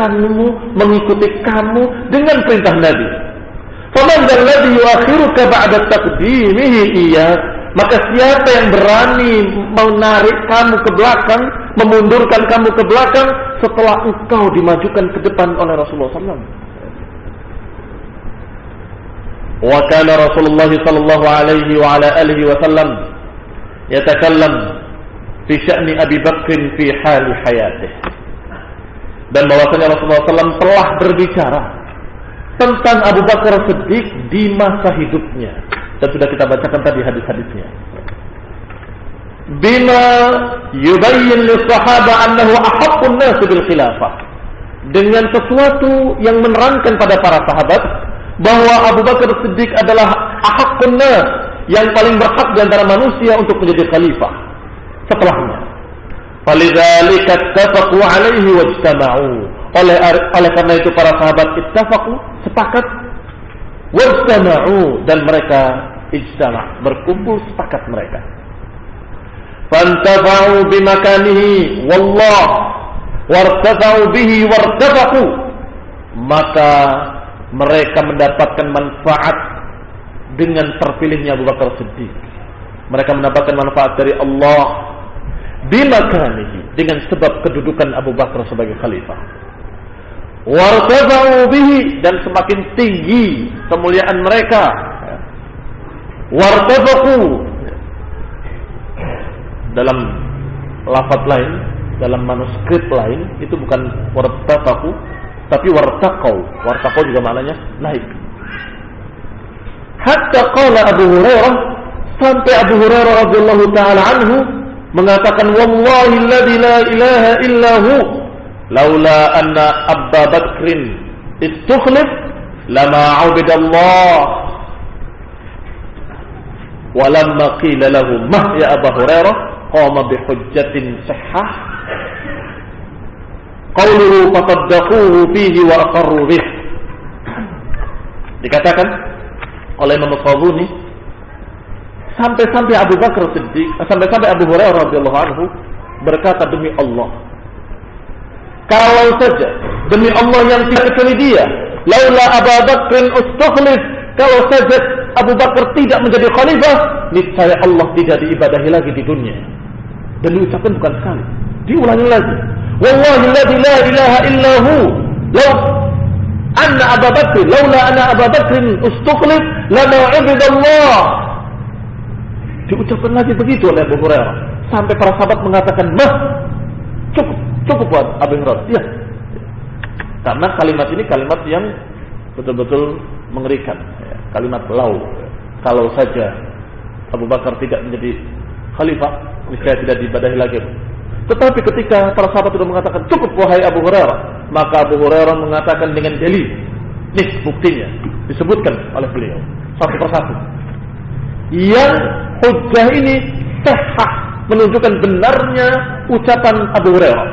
memerintahkanmu, mengikuti kamu dengan perintah Nabi. Faman dzalladzi yuakhiruka ba'da taqdimihi iyyak? Maka siapa yang berani menarik kamu ke belakang, memundurkan kamu ke belakang setelah engkau dimajukan ke depan oleh Rasulullah SAW? Wa kana Rasulullah sallallahu alaihi wa ala alihi wasallam yatakallam fi sya'ni Abi Bakr fi hal hayatih. Dan bahwasanya Rasulullah SAW telah berbicara tentang Abu Bakar Siddiq di masa hidupnya, dan sudah kita bacakan tadi hadis-hadisnya. Bima yubayyin lis-sahaba annahu ahaqqun nas bil khilafah, dengan sesuatu yang menerangkan pada para sahabat bahwa Abu Bakar Siddiq adalah ahaqqun nas, yang paling berhak di antara manusia untuk menjadi khalifah setelahnya. Falidzalika ittafaqu alaihi wajtama'u. Oleh karena itu para sahabat ittafaqu, sepakat, wajtama'u, dan mereka ijtama', berkumpul sepakat mereka. Fantafa'u bimakanihi wallah wartafa'u bihi wartafaqu. Maka mereka mendapatkan manfaat dengan terpilihnya Abu Bakar Siddiq. Mereka mendapatkan manfaat dari Allah bimakanihi, dengan sebab kedudukan Abu Bakar sebagai khalifah. Wartafa'u bihi, dan semakin tinggi kemuliaan mereka. Wartafaqu, dalam lafaz lain, dalam manuskrip lain itu bukan wartafaqu tapi wartaqau. Wartaqau juga maknanya naik. Hatta qala Abu Hurairah, sampai Abu Hurairah radhiyallahu taala anhu mengatakan, wallahi alladzi la ilaha illa hu laula anna Abu Bakrin istukhlif lama 'ubidallah. Walamma qila lahu mah ya Abu Hurairah qama bihujjatin sahhah qawluhu fasaddaquhu fihi wa aqarru bih. Dikatakan oleh Imam Al-Qadhuni, sampai Abu Bakar Siddiq, sampai Abu Hurairah radhiyallahu anhu berkata, demi Allah, kalau saja demi Allah yang tidak kecuali dia, laula Abu Bakrin ustukhlif, kalau saja Abu Bakar tidak menjadi khalifah, niscaya Allah tidak diibadahi lagi di dunia. Dan diucapkan bukan sekali, diulangi lagi. Wallahi alladzi la ilaha illa hu law anna Abu Bakr laula anna Abu Bakrin ustukhlif lama 'ubidallah. Diucapkan lagi begitu oleh Abu Hurairah, sampai para sahabat mengatakan, "Mah, cukup buat Abu Hurairah." Ya. Karena kalimat ini kalimat yang betul-betul mengerikan, ya. Kalimat lau. Kalau saja Abu Bakar tidak menjadi khalifah, niscaya tidak diibadahi lagi. Tetapi ketika para sahabat sudah mengatakan, "Cukup wahai Abu Hurairah," maka Abu Hurairah mengatakan dengan dalil. Nih buktinya, disebutkan oleh beliau satu persatu. Yang hujjah ini sahih, menunjukkan benarnya ucapan Abu Hurairah.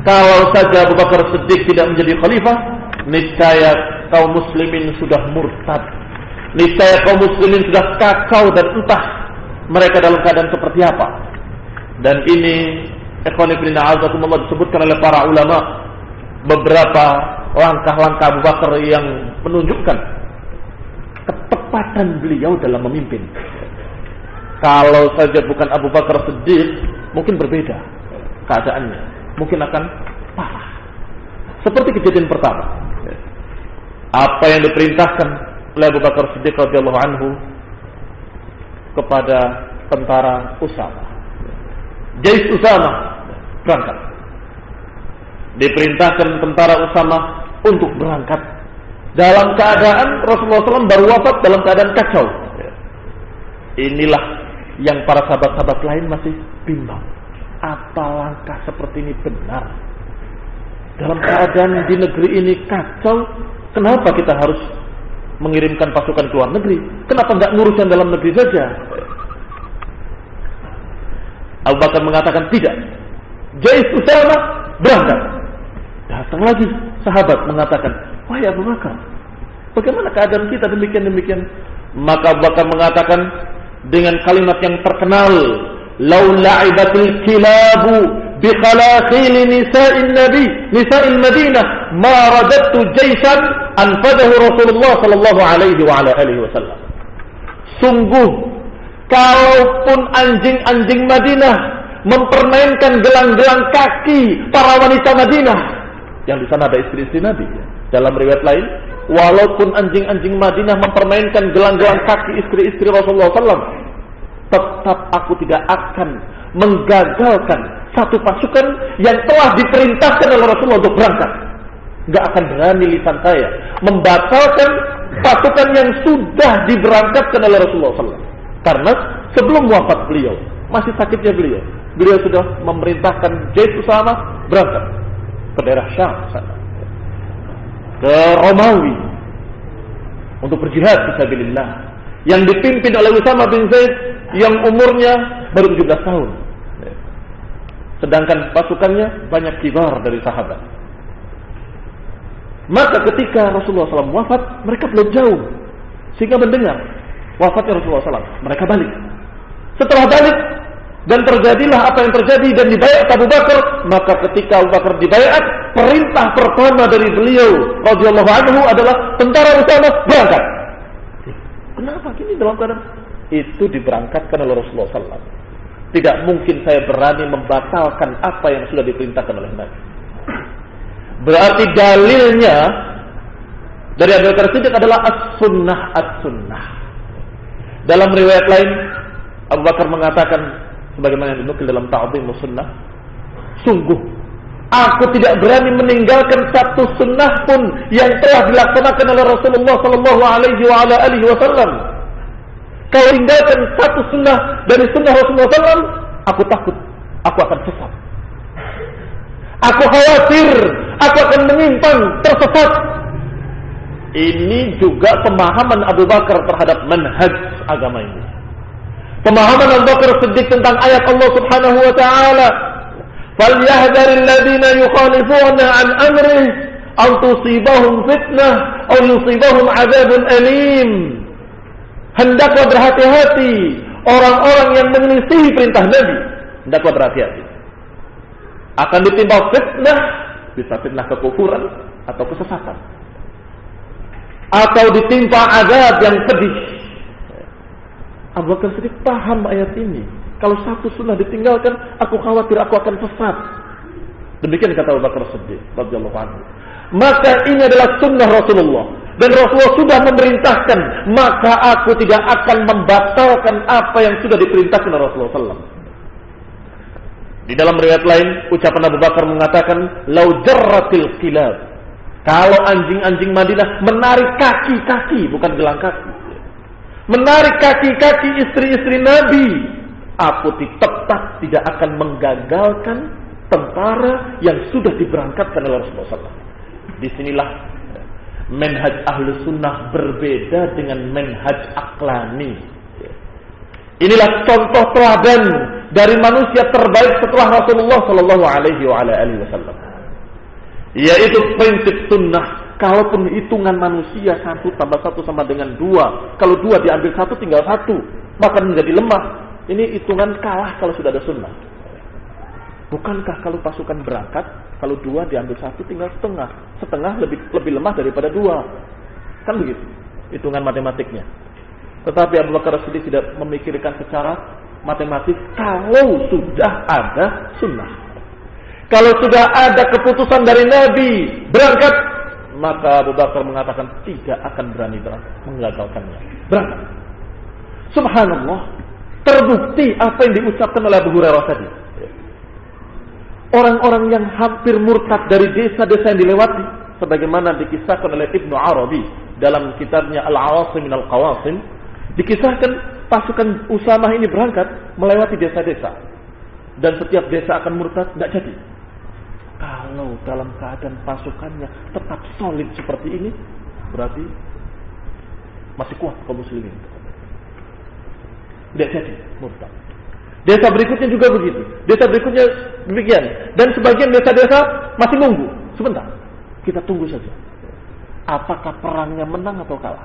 Kalau saja Abu Bakar Siddiq tidak menjadi khalifah, niscaya kaum muslimin sudah murtad. Niscaya kaum muslimin sudah kacau dan entah mereka dalam keadaan seperti apa. Dan ini ikhwan fillah azakumullah disebutkan oleh para ulama beberapa langkah-langkah Abu Bakar yang menunjukkan ketepatan beliau dalam memimpin. Kalau saja bukan Abu Bakar Siddiq, mungkin berbeda keadaannya, mungkin akan parah. Seperti kejadian pertama, apa yang diperintahkan oleh Abu Bakar Siddiq radhiyallahu anhu kepada tentara Usama. Jais Usama berangkat. Diperintahkan tentara Usama untuk berangkat dalam keadaan Rasulullah SAW baru wafat, dalam keadaan kacau. Inilah yang para sahabat-sahabat lain masih bimbang. Apa langkah seperti ini benar? Dalam keadaan di negeri ini kacau, kenapa kita harus mengirimkan pasukan ke luar negeri? Kenapa enggak nguruskan dalam negeri saja? Abu Bakar mengatakan tidak. Jais Usama berangkat. Datang lagi sahabat mengatakan, wahai Abu Bakar, bagaimana keadaan kita demikian-demikian? Maka Abu Bakar mengatakan dengan kalimat yang terkenal, lau la'ibatil kilabu bi khalakhil nisa'il Madinah ma radadtu jayshan anfadahu Rasulullah sallallahu alaihi wa ala alihi wasallam. Sungguh kalaupun anjing-anjing Madinah mempermainkan gelang-gelang kaki para wanita Madinah, yang di sana ada istri-istri Nabi. Dalam riwayat lain, walaupun anjing-anjing Madinah mempermainkan gelang-gelang kaki istri-istri Rasulullah SAW, tetap aku tidak akan menggagalkan satu pasukan yang telah diperintahkan oleh Rasulullah untuk berangkat. Gak akan berani lisan saya membatalkan pasukan yang sudah diberangkatkan oleh Rasulullah SAW. Karena sebelum wafat beliau, masih sakitnya beliau sudah memerintahkan Zaid Usama berangkat ke daerah Syam sana, ke Romawi untuk berjihad fisabilillah, yang dipimpin oleh Usama bin Zaid yang umurnya baru 17 tahun. Sedangkan pasukannya banyak kibar dari sahabat. Maka ketika Rasulullah SAW wafat, mereka belum jauh sehingga mendengar wafatnya Rasulullah SAW. Mereka balik. Setelah balik dan terjadilah apa yang terjadi dan dibaiat Abu Bakar, maka ketika Abu Bakar dibaiat, perintah pertama dari beliau radhiyallahu anhu adalah tentara Usama berangkat. Kenapa gini dalam keadaan itu diberangkatkan oleh Rasulullah SAW? Tidak mungkin saya berani membatalkan apa yang sudah diperintahkan oleh Nabi. Berarti dalilnya dari Abu Bakar Siddiq adalah as-sunnah. Dalam riwayat lain, Abu Bakar mengatakan sebagaimana yang dinukil dalam Ta'dhimus Sunnah, sungguh aku tidak berani meninggalkan satu sunnah pun yang telah dilaksanakan oleh Rasulullah sallallahu alaihi wa ala alihi wasallam. Kalau tinggalkan satu sunnah dari sunnah Rasulullah SAW, aku takut aku akan sesat. Aku khawatir aku akan menyimpang, tersesat. Ini juga pemahaman Abu Bakar terhadap manhaj agama ini. Pemahaman Abu Bakar Siddiq tentang ayat Allah Subhanahu wa taala, "Falyahdharil ladzina yukhalifuna an amrihi an tusibahum fitnah aw yusibahum 'adzabun alim." Hendaklah berhati-hati orang-orang yang menyelisihi perintah Nabi. Hendaklah berhati-hati. Akan ditimpa fitnah, bisa fitnah kekufuran atau kesesatan, atau ditimpa azab yang pedih. Abu Bakar Siddiq paham ayat ini. Kalau satu sunnah ditinggalkan, aku khawatir aku akan sesat. Demikian kata Abu Bakar Siddiq radhiyallahu anhu. Maka ini adalah sunnah Rasulullah, dan Rasulullah sudah memerintahkan, maka aku tidak akan membatalkan apa yang sudah diperintahkan oleh Rasulullah SAW. Di dalam riwayat lain, ucapan Abu Bakar mengatakan, "Lau jarratil kilab." Kalau anjing-anjing Madinah menarik kaki-kaki, bukan gelang kaki, menarik kaki-kaki istri-istri Nabi, aku tetap tidak akan menggagalkan tentara yang sudah diberangkatkan oleh Rasulullah SAW. Disinilah manhaj ahlu sunnah berbeda dengan manhaj aklani. Inilah contoh teladan dari manusia terbaik setelah Rasulullah Sallallahu Alaihi Wasallam, yaitu prinsip sunnah. Kalaupun hitungan manusia 1 tambah 1 sama dengan 2, kalau 2 diambil 1 tinggal 1, maka menjadi lemah. Ini hitungan kalah kalau sudah ada sunnah. Bukankah kalau pasukan berangkat, kalau 2 diambil 1 tinggal setengah lebih lemah daripada 2, kan begitu hitungan matematiknya. Tetapi Abu Bakar Siddiq tidak memikirkan secara matematis. Kalau sudah ada sunnah, kalau sudah ada keputusan dari Nabi berangkat, maka Abu Bakar mengatakan tidak akan berani berangkat, menggagalkannya. Berangkat. Subhanallah, terbukti apa yang diucapkan oleh Abu Hurairah tadi. Orang-orang yang hampir murtad dari desa-desa yang dilewati, sebagaimana dikisahkan oleh Ibnu Arabi dalam kitabnya Al-Awasim min Al-Qawasim, dikisahkan pasukan Usamah ini berangkat melewati desa-desa, dan setiap desa akan murtad, tidak jadi. Kalau dalam keadaan pasukannya tetap solid seperti ini, berarti masih kuat kaum muslimin. Tidak jadi murtad. Desa berikutnya juga begitu. Desa berikutnya demikian. Dan sebagian desa-desa masih nunggu. Sebentar, kita tunggu saja. Apakah perangnya menang atau kalah?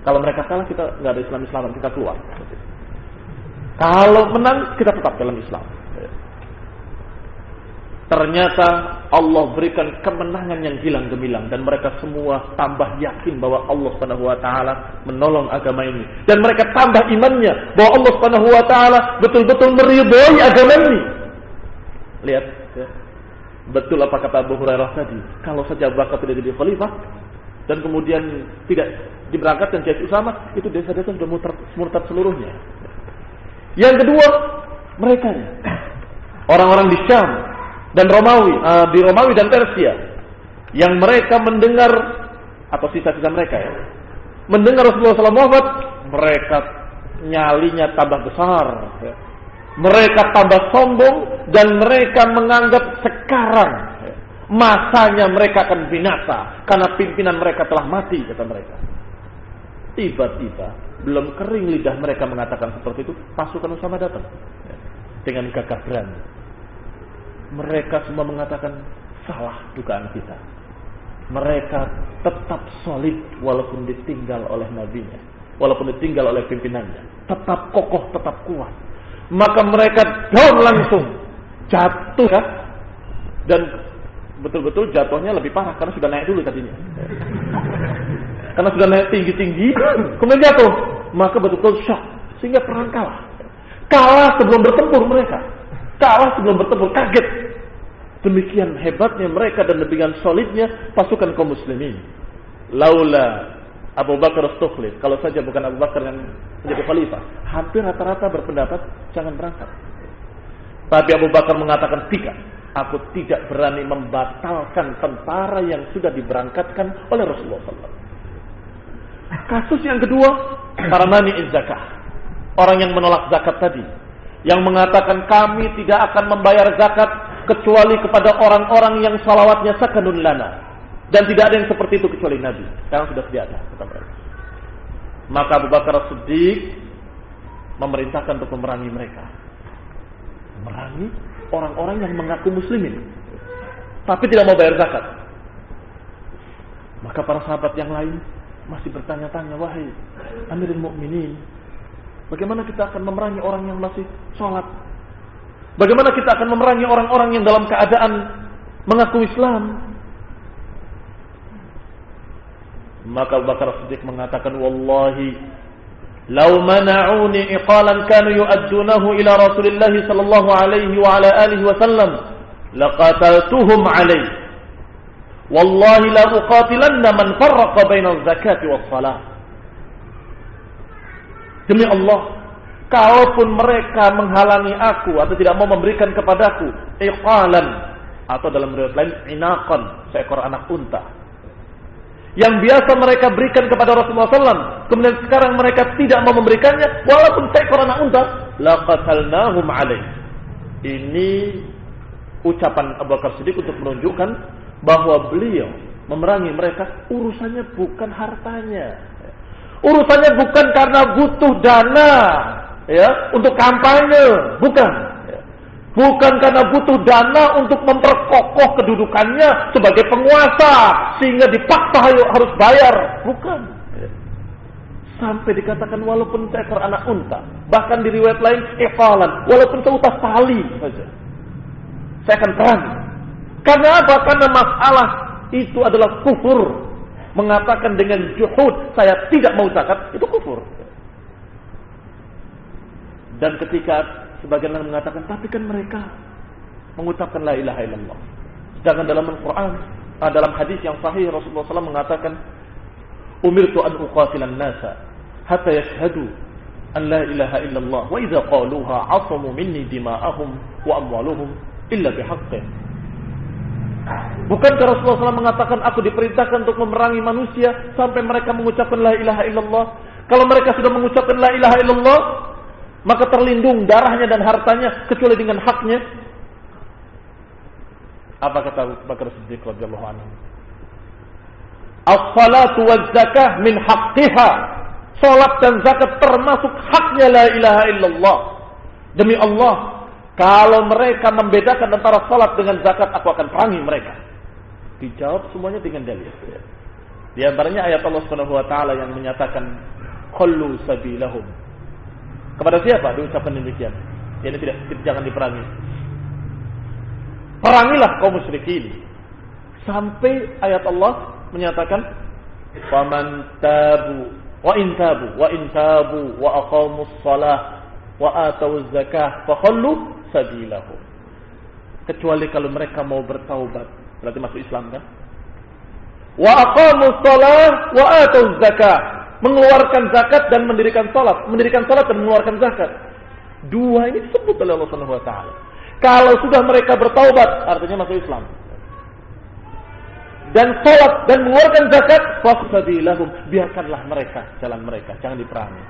Kalau mereka kalah, kita nggak ada Islam-Islaman, kita keluar. Kalau menang, kita tetap dalam Islam. ternyata Allah berikan kemenangan yang gilang gemilang dan mereka semua tambah yakin bahwa Allah Subhanahu wa taala menolong agama ini dan mereka tambah imannya bahwa Allah Subhanahu wa taala betul-betul meridhai agama ini. Lihat ya. Betul apa kata Abu Hurairah tadi, kalau saja Abu Bakar tidak jadi khalifah dan kemudian tidak diberangkatkan Syekh Usamah, itu desa-desa sudah murtad seluruhnya. Yang kedua, mereka orang-orang di Syam dan Romawi, di Romawi dan Persia, yang mereka mendengar atau sisa-sisa mereka ya, mendengar Rasulullah SAW, mereka nyalinya tambah besar, ya. Mereka tambah sombong dan mereka menganggap sekarang ya, masanya mereka akan binasa karena pimpinan mereka telah mati, kata mereka. Tiba-tiba belum kering lidah mereka mengatakan seperti itu, pasukan Usamah datang ya, dengan gagah berani. Mereka semua mengatakan salah dugaan kita. Mereka tetap solid walaupun ditinggal oleh nabinya, walaupun ditinggal oleh pimpinannya, tetap kokoh, tetap kuat. Maka mereka down langsung jatuh ya, dan betul-betul jatuhnya lebih parah karena sudah naik dulu tadinya. Karena sudah naik tinggi-tinggi, kemudian jatuh, maka betul-betul shock sehingga perang kalah. Kalah sebelum bertempur mereka. Kalah sebelum bertempur, kaget. Demikian hebatnya mereka dan demikian solidnya pasukan kaum muslimin. Laula Abu Bakar As-Sukhlid, kalau saja bukan Abu Bakar yang menjadi khalifah, hampir rata-rata berpendapat jangan berangkat. Tapi Abu Bakar mengatakan tidak, aku tidak berani membatalkan tentara yang sudah diberangkatkan oleh Rasulullah SAW. Kasus yang kedua, para mani'iz zakah, orang yang menolak zakat tadi, yang mengatakan kami tidak akan membayar zakat kecuali kepada orang-orang yang salawatnya sakanun lana, dan tidak ada yang seperti itu kecuali Nabi. Sekarang sudah tidak ada, kata mereka. Maka Abu Bakar As-Siddiq memerintahkan untuk memerangi mereka, memerangi orang-orang yang mengaku muslimin tapi tidak mau bayar zakat. Maka para sahabat yang lain masih bertanya-tanya, wahai Amirul Mukminin, bagaimana kita akan memerangi orang yang masih sholat? Bagaimana kita akan memerangi orang-orang yang dalam keadaan mengaku Islam? Maka Abu Bakar As-Siddiq mengatakan, wallahi law mana'uni iqalan kanu yu'addunahu ila Rasulillah sallallahu alaihi wa ala alihi wa sallam laqataltuhum alaihi. Wallahi la uqatilanna man farraqa bainal zakati was salah. Demi Allah, kalaupun mereka menghalangi aku atau tidak mau memberikan kepadaku iqalan, atau dalam riwayat lain inaqan, seekor anak unta yang biasa mereka berikan kepada Rasulullah SAW, kemudian sekarang mereka tidak mau memberikannya walaupun seekor anak unta, laqatalnahum alaih. Ini ucapan Abu Bakar Siddiq untuk menunjukkan bahwa beliau memerangi mereka urusannya bukan hartanya, urusannya bukan karena butuh dana ya untuk kampanye, bukan karena butuh dana untuk memperkokoh kedudukannya sebagai penguasa sehingga dipaksa harus bayar, bukan. Sampai dikatakan walaupun seekor anak unta, bahkan di riwayat lain iqalan, walaupun seutas tali saja, saya akan perang. Karena apa? Karena masalah itu adalah kufur. Mengatakan dengan juhud, saya tidak mau zakat, itu kufur. Dan ketika sebagian orang mengatakan, tapi kan mereka mengucapkan la ilaha illallah. Sedangkan dalam Al-Quran, dalam hadis yang sahih, Rasulullah SAW mengatakan, umirtu an uqatilan nasa hatta yashhadu an la ilaha illallah wa idza qaluha asamu minni dima'ahum wa amwaluhum illa bihaqqin. Bukankah Rasulullah SAW mengatakan, aku diperintahkan untuk memerangi manusia sampai mereka mengucapkan la ilaha illallah. Kalau mereka sudah mengucapkan la ilaha illallah, maka terlindung darahnya dan hartanya kecuali dengan haknya. Apa kata Abu Bakar Siddiq radhiyallahu anhu? As-salatu waz-zakah min haqqiha. Salat dan zakat termasuk haknya la ilaha illallah. Demi Allah, kalau mereka membedakan antara salat dengan zakat, aku akan perangi mereka. Dijawab semuanya dengan dalil. Di antaranya ayat Allah Subhanahu wa taala yang menyatakan khallu sabilahum. Kepada siapa diucapkan demikian? Ini tidak, jangan diperangi. perangilah kaum musyrikin. Sampai ayat Allah menyatakan, "Faman tabu wa in tabu wa aqamus shalah wa atawuz zakah fakhallu sabilahum." Kecuali kalau mereka mau bertaubat, berarti masuk Islam kan? Wa aqamus shalah wa atawuz zakah, mengeluarkan zakat dan mendirikan salat dan mengeluarkan zakat. Dua ini disebut oleh Allah Subhanahu wa taala. Kalau sudah mereka bertaubat, artinya masuk Islam. Dan salat dan mengeluarkan zakat, faqsadilahum, biarkanlah mereka, jalan mereka, jangan diperangi.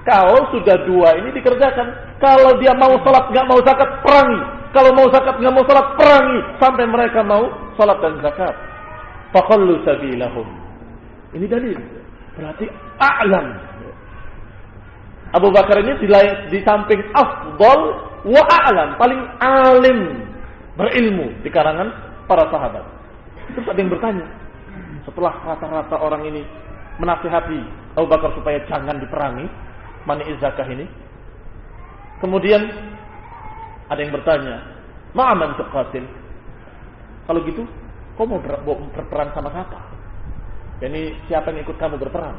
Kalau sudah dua ini dikerjakan, kalau dia mau salat enggak mau zakat, perangi. Kalau mau zakat enggak mau salat, perangi sampai mereka mau salat dan zakat. Faqallu sabilahum. Ini dalil. Berarti a'lam. Abu Bakar ini di samping afdal wa a'lam, paling alim, berilmu di kalangan para sahabat. Terus ada yang bertanya, setelah rata-rata orang ini menasihati Abu Bakar supaya jangan diperangi, mani'iz zakah ini, kemudian ada yang bertanya, ma'aman tuqatil? Kalau gitu, kau mau berperang sama siapa? Yani siapa yang ikut kamu berperang?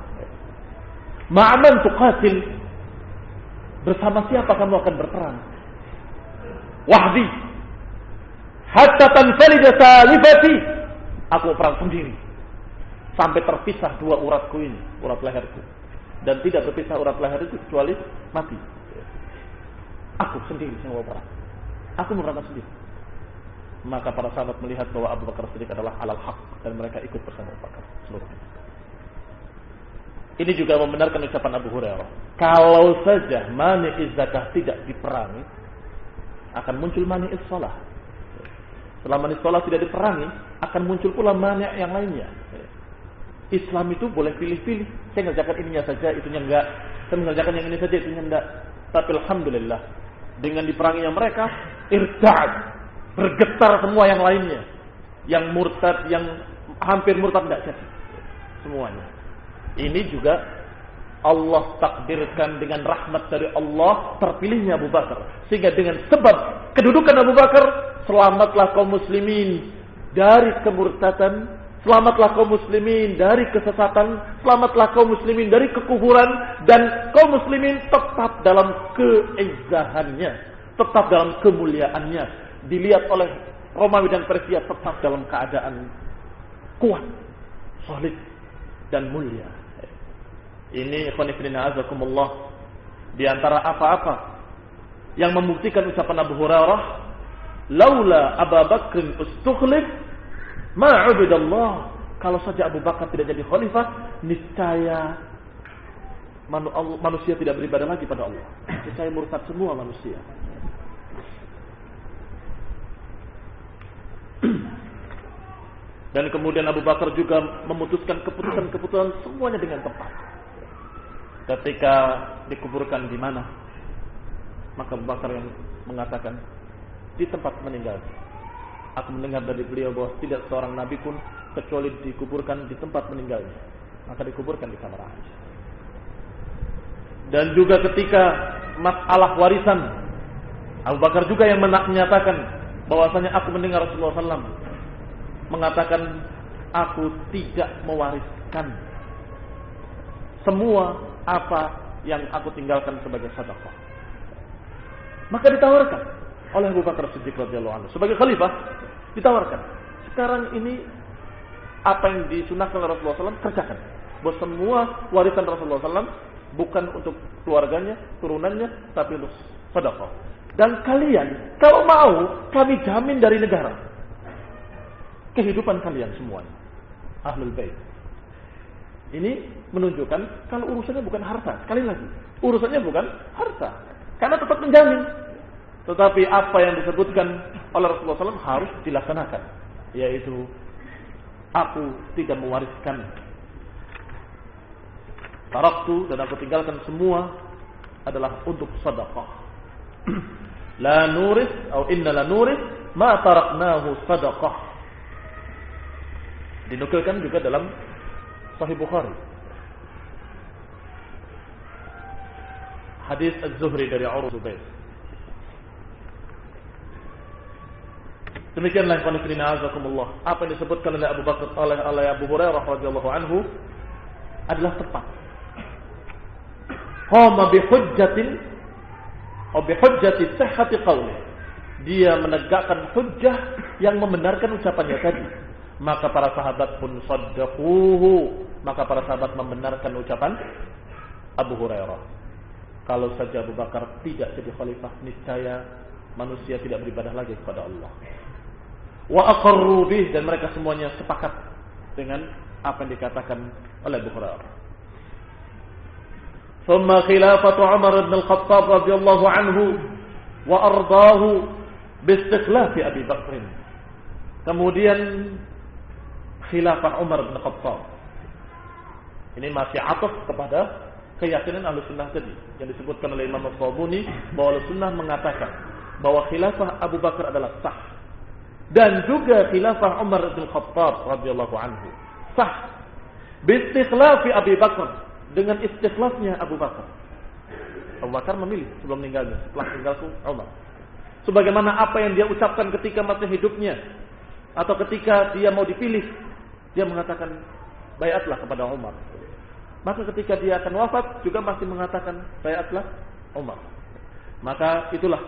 Ma'aman tuqatil? Bersama siapa kamu akan berperang? Wahdi. Hatta tanfalida salifati. Aku perang sendiri. Sampai terpisah dua uratku ini, urat leherku. Dan tidak terpisah urat leher itu kecuali mati. Aku sendiri yang mau perang. Aku mau berangkat sendiri. Maka para sahabat melihat bahwa Abu Bakar Siddiq adalah alal haq dan mereka ikut bersama Abu Bakar seluruhnya. Ini juga membenarkan ucapan Abu Hurairah. Kalau saja mani'iz zakah tidak diperangi, akan muncul mani'iz shalah. Setelah mani'iz shalah tidak diperangi, akan muncul pula mani' yang lainnya. Islam itu boleh pilih-pilih. Saya ngerjakan ininya saja, itunya enggak. Saya mengerjakan yang ini saja, itunya enggak. Tapi alhamdulillah, dengan diperanginya mereka, irta'ad, bergetar semua yang lainnya. Yang murtad, yang hampir murtad enggak jadi. Semuanya. Ini juga Allah takdirkan dengan rahmat dari Allah terpilihnya Abu Bakar. Sehingga dengan sebab kedudukan Abu Bakar, selamatlah kaum muslimin dari kemurtadan, selamatlah kaum muslimin dari kesesatan, selamatlah kaum muslimin dari kekufuran, dan kaum muslimin tetap dalam keizzahannya, tetap dalam kemuliaannya. Dilihat oleh Romawi dan Persia tetap dalam keadaan kuat, solid, dan mulia. Ini ikhwan fillah azakumullah, di antara apa-apa yang membuktikan ucapan Abu Hurairah, laula Abu Bakr ustukhlif ma ubidallah. Kalau saja Abu Bakar tidak jadi khalifah, niscaya manusia tidak beribadah lagi pada Allah. Niscaya murtad semua manusia. Dan kemudian Abu Bakar juga memutuskan keputusan-keputusan semuanya dengan tepat. Ketika dikuburkan di mana, maka Abu Bakar yang mengatakan di tempat meninggal. Aku mendengar dari beliau bahwa tidak seorang nabi pun kecuali dikuburkan di tempat meninggalnya. Maka dikuburkan di kamar Aisyah. Dan juga ketika masalah warisan, Abu Bakar juga yang menyatakan bahwasanya aku mendengar Rasulullah SAW mengatakan, aku tidak mewariskan semua apa yang aku tinggalkan sebagai sedekah. Maka ditawarkan oleh Abu Bakar Siddiq radhiyallahu anhu sebagai khalifah, ditawarkan. Sekarang ini apa yang disunahkan oleh Rasulullah SAW kerjakan. Bahwa semua warisan Rasulullah SAW bukan untuk keluarganya, turunannya, tapi untuk sedekah. Dan kalian kalau mau, kami jamin dari negara kehidupan kalian semuanya, Ahlul Bait. Ini menunjukkan kalau urusannya bukan harta. Sekali lagi, urusannya bukan harta, karena tetap menjamin. Tetapi apa yang disebutkan oleh Rasulullah SAW harus dilaksanakan, yaitu aku tidak mewariskan, taraktu, dan aku tinggalkan semua adalah untuk sedekah. La nuris atau inna la nuris ma taraknahu sedekah. Dinukilkan juga dalam Sahih Bukhari, hadis Az-Zuhri dari Urwah bin Zubair. Demikianlah qanifina azakumullah. Apa yang disebutkan oleh Abu Bakar oleh Abu Hurairah radhiyallahu anhu adalah tepat. Qama bihujjatin aw bihujjati sihhati qawli. Dia menegakkan hujjah yang membenarkan ucapannya tadi. Maka para sahabat pun saddaquhu. Maka para sahabat membenarkan ucapan Abu Hurairah. Kalau saja Abu Bakar tidak jadi khalifah, niscaya manusia tidak beribadah lagi kepada Allah. Wa aqarru bih, dan mereka semuanya sepakat dengan apa yang dikatakan oleh Abu Hurairah. Thumma khilafatu Umar bin Al-Khattab radhiyallahu anhu wa ardaahu bi istikhlafi Abi Bakr. Kemudian khilafah Umar bin Khattab. Ini masih ataf kepada keyakinan Ahlussunnah tadi yang disebutkan oleh Imam As-Sabuni, bahwa Ahlussunnah mengatakan bahwa khilafah Abu Bakar adalah sah, dan juga khilafah Umar bin Khattab radhiyallahu anhu sah. Bistikhlafi Abi Bakar, dengan istikhlafnya Abu Bakar. Abu Bakar memilih sebelum meninggalnya, setelah meninggalku Umar. Sebagaimana apa yang dia ucapkan ketika masih hidupnya, atau ketika dia mau dipilih, dia mengatakan baiatlah kepada Umar. Maka ketika dia akan wafat juga masih mengatakan baiatlah Umar. Maka itulah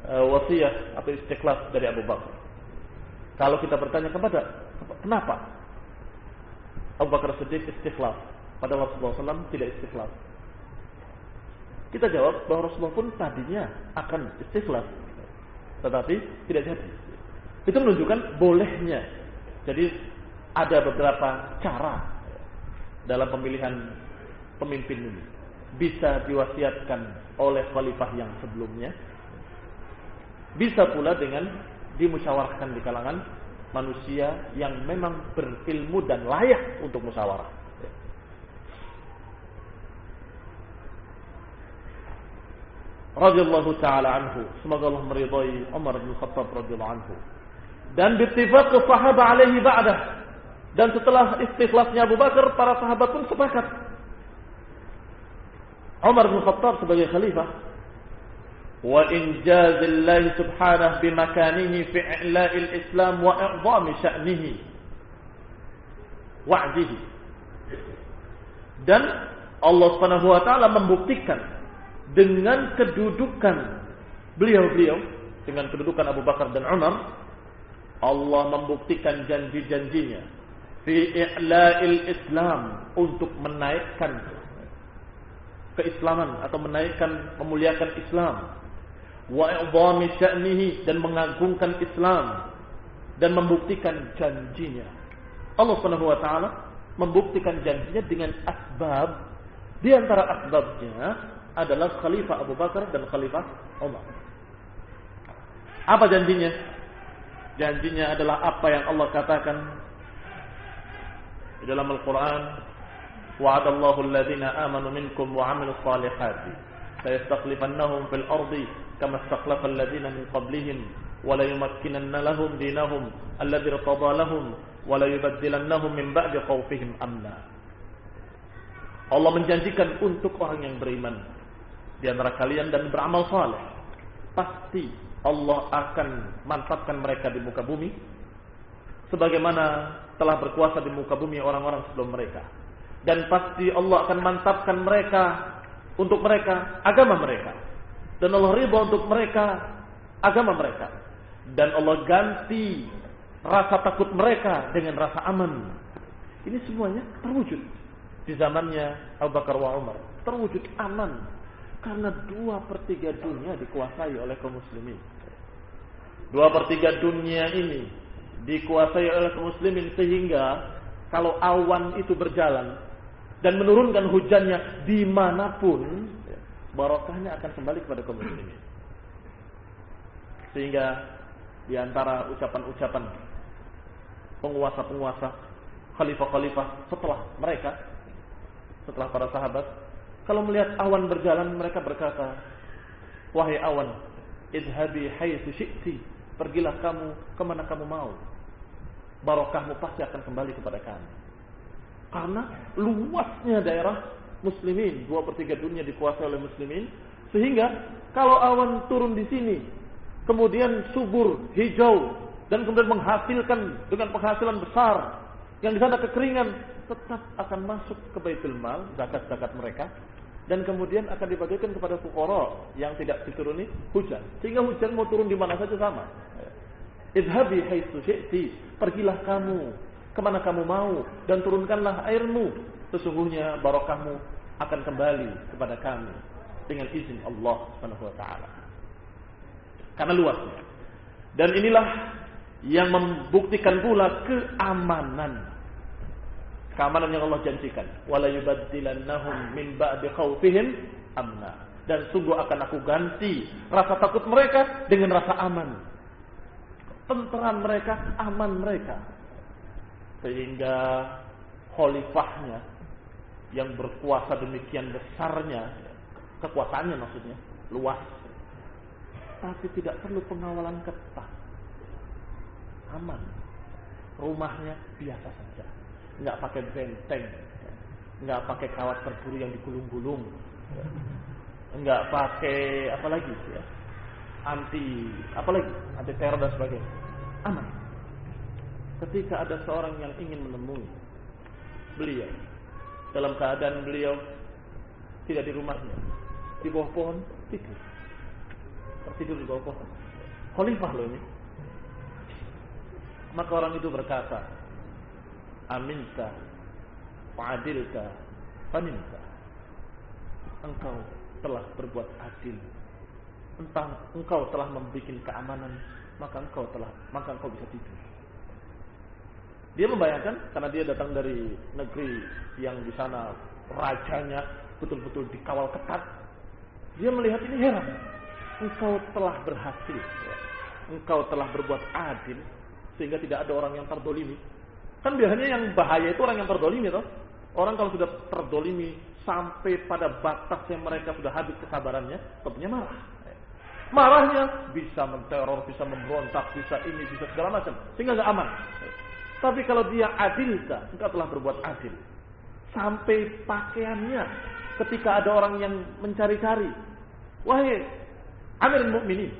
wasiat atau istikhlaf dari Abu Bakar. Kalau kita bertanya kenapa Abu Bakar Siddiq istikhlaf, padahal Rasulullah SAW tidak istikhlaf, kita jawab bahwa Rasulullah pun tadinya akan istikhlaf, tetapi tidak jadi. Itu menunjukkan bolehnya. Jadi ada beberapa cara dalam pemilihan pemimpin ini. Bisa diwasiatkan oleh khalifah yang sebelumnya, bisa pula dengan dimusyawarahkan di kalangan manusia yang memang berilmu dan layak untuk musyawarah. Radhiyallahu ta'ala anhu, semoga Allah meridai Umar bin Khattab radhiyallahu anhu. Dan bittifaq sahabat alaihi ba'dah. Dan setelah istikhlafnya Abu Bakar, para sahabat pun sepakat. Umar bin Khattab sebagai khalifah, wa injazillahi subhanahu bimakanihi fi i'la'il Islam wa i'zami sya'nihi wa'dihi. Dan Allah Subhanahu wa taala membuktikan dengan kedudukan beliau-beliau, dengan kedudukan Abu Bakar dan Umar, Allah membuktikan janji-janjinya fi i'la'il Islam, untuk menaikkan keislaman atau memuliakan Islam, wa i'zami sya'nihi, dan mengagungkan Islam, dan membuktikan janjinya. Allah Subhanahu wa taala membuktikan janjinya dengan asbab. Di antara asbabnya adalah Khalifah Abu Bakar dan Khalifah Umar. Apa janjinya? Janjinya adalah apa yang Allah katakan di dalam Al-Quran, wa'adallahu alladhina amanu minkum wa 'amilus salihati sayastakhlifannahum fil ardi kama istakhlafa alladhina min qablihim wa la yumakkinanna lahum dinahum alladhi irtada lahum wa la yubaddilannahum min ba'di khawfihim amna. Allah menjanjikan untuk orang yang beriman di antara kalian dan beramal saleh, pasti Allah akan mantapkan mereka di muka bumi sebagaimana telah berkuasa di muka bumi orang-orang sebelum mereka. Dan pasti Allah akan mantapkan mereka, untuk mereka, agama mereka. Dan Allah ridha untuk mereka, agama mereka. Dan Allah ganti rasa takut mereka dengan rasa aman. Ini semuanya terwujud di zamannya Abu Bakar wa Umar. Terwujud aman, karena 2/3 dunia dikuasai oleh kaum muslimin. 2/3 dunia ini dikuasai oleh kaum muslimin, sehingga kalau awan itu berjalan dan menurunkan hujannya dimanapun, barokahnya akan kembali kepada kaum muslimin. Sehingga di antara ucapan-ucapan penguasa-penguasa, khalifah-khalifah setelah mereka, setelah para sahabat, kalau melihat awan berjalan, mereka berkata, wahai awan, idhabi haitsu syi'ti, pergilah kamu kemana kamu mau, barokahmu pasti akan kembali kepada kami. Karena luasnya daerah muslimin, 2/3 dunia dikuasai oleh muslimin, sehingga kalau awan turun di sini kemudian subur, hijau, dan kemudian menghasilkan dengan penghasilan besar, yang di sana kekeringan, tetap akan masuk ke Baitul Mal, zakat-zakat mereka, dan kemudian akan dibagikan kepada fuqara yang tidak dituruni hujan. Sehingga hujan mau turun di mana saja sama. Idhabi haitsu syi'ti, pergilah kamu kemana kamu mau dan turunkanlah airmu. Sesungguhnya barokahmu akan kembali kepada kami dengan izin Allah Subhanahu wa taala. Karena luasnya. Dan inilah yang membuktikan pula keamanan. Keamanan yang Allah janjikan. Wala yubaddilannahum min ba'di khaufihim amna. Dan sungguh akan aku ganti rasa takut mereka dengan rasa aman. Tenteram mereka, aman mereka. Sehingga khalifahnya yang berkuasa demikian besarnya, kekuasaannya maksudnya, luas. Tapi tidak perlu pengawalan ketat. Aman. Rumahnya biasa saja. Enggak pakai benteng, enggak pakai kawat terburu yang digulung-gulung, enggak pakai apa lagi ya, anti teror dan sebagainya. Aman. Ketika ada seorang yang ingin menemui beliau dalam keadaan beliau tidak di rumahnya, di bawah pohon tidur, tertidur di bawah pohon, khalifah loh ini. Maka orang itu berkata, aminta fa'adilta faminta, engkau telah berbuat adil, engkau telah membuat keamanan, maka engkau bisa tidur. Dia membayangkan, karena dia datang dari negeri yang di sana rajanya betul-betul dikawal ketat, dia melihat ini heran. Engkau telah berhasil, engkau telah berbuat adil sehingga tidak ada orang yang terdolimi. Kan biasanya yang bahaya itu orang yang terdolimi, toh. Orang kalau sudah terdolimi sampai pada batas yang mereka sudah habis kesabarannya, tentunya marah. Marahnya bisa menteror, bisa memberontak, bisa ini, bisa segala macam, sehingga nggak aman. Tapi kalau dia adil, engkau telah berbuat adil. Sampai pakaiannya, ketika ada orang yang mencari-cari, wahai Amirul Mukminin,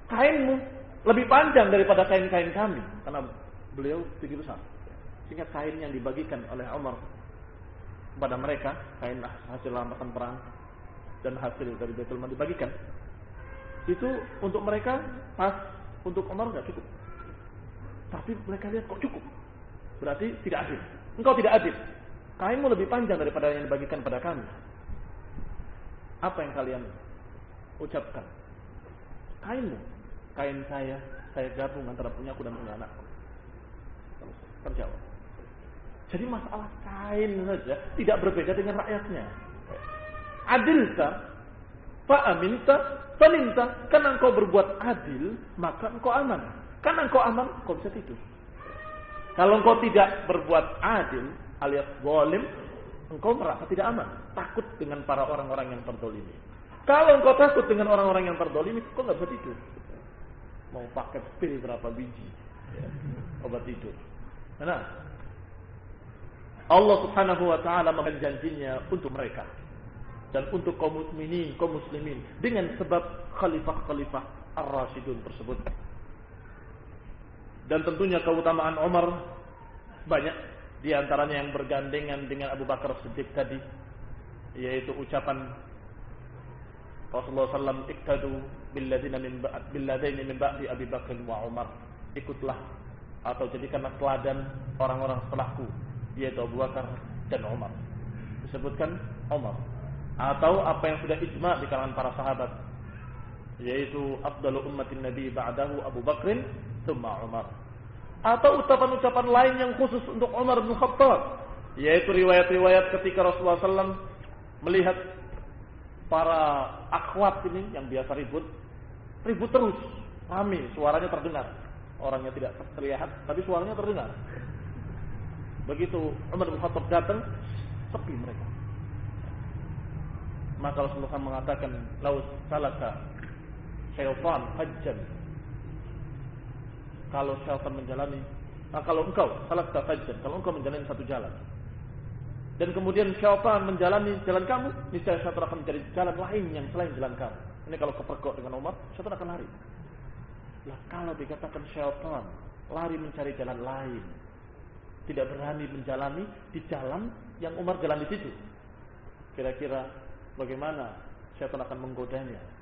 kainmu lebih panjang daripada kain-kain kami, karena beliau tinggi besar. Sehingga kain yang dibagikan oleh Umar kepada mereka, kain hasil rampasan perang dan hasil dari Baitul Mal dibagikan, itu untuk mereka pas, untuk Umar nggak cukup. Tapi mereka lihat kok cukup, berarti tidak adil. Engkau tidak adil. Kainmu lebih panjang daripada yang dibagikan pada kami. Apa yang kalian ucapkan? Kainmu, kain saya gabung antara punyaku dan punya anakku. Terjawab. Jadi masalah kain saja tidak berbeda dengan rakyatnya. Adilta, fa'aminta, faninta. Karena engkau berbuat adil, maka engkau aman. Karena engkau aman, engkau bisa tidur. Kalau engkau tidak berbuat adil, alias zalim, engkau merasa tidak aman. Takut dengan para orang-orang yang terdolimi. Kalau engkau takut dengan orang-orang yang terdolimi, engkau nggak bisa tidur. Mau pakai pil berapa biji, ya, obat tidur. Nah, Allah Subhanahu wa taala memberikan janjinya untuk mereka dan untuk kaum mukminin, kaum muslimin dengan sebab khalifah-khalifah ar-rasyidun tersebut. Dan tentunya keutamaan Umar banyak, di antaranya yang bergandengan dengan Abu Bakar Siddiq tadi, yaitu ucapan Rasulullah SAW, iktadu billadaini min ba'di Abi Bakr wa Umar. Ikutlah atau jadikanlah teladan orang-orang setelahku, yaitu Abu Bakar dan Umar. Disebutkan Umar. Atau apa yang sudah ijma' di kalangan para sahabat, yaitu afdalu ummatin Nabi ba'dahu Abu Bakrin tsumma Umar. Atau ucapan-ucapan lain yang khusus untuk Umar bin Khattab, yaitu riwayat-riwayat ketika Rasulullah SAW melihat para akhwat ini yang biasa ribut terus, ramai, suaranya terdengar. Orangnya tidak terlihat, tapi suaranya terdengar. Begitu Umar bin Khattab datang, sepi mereka. Maka Rasulullah SAW mengatakan, "Lau salaka syaitan hajjan." Kalau syaitan menjalani, kalau engkau salaka hajjan, kalau engkau menjalani satu jalan, dan kemudian syaitan menjalani jalan kamu, niscaya syaitan akan mencari jalan lain yang selain jalan kamu. Ini kalau kepergok dengan Umar, syaitan akan lari. Lah kalau dikatakan syaitan lari mencari jalan lain, tidak berani menjalani di jalan yang Umar jalan di situ, kira-kira bagaimana syaitan akan menggodanya?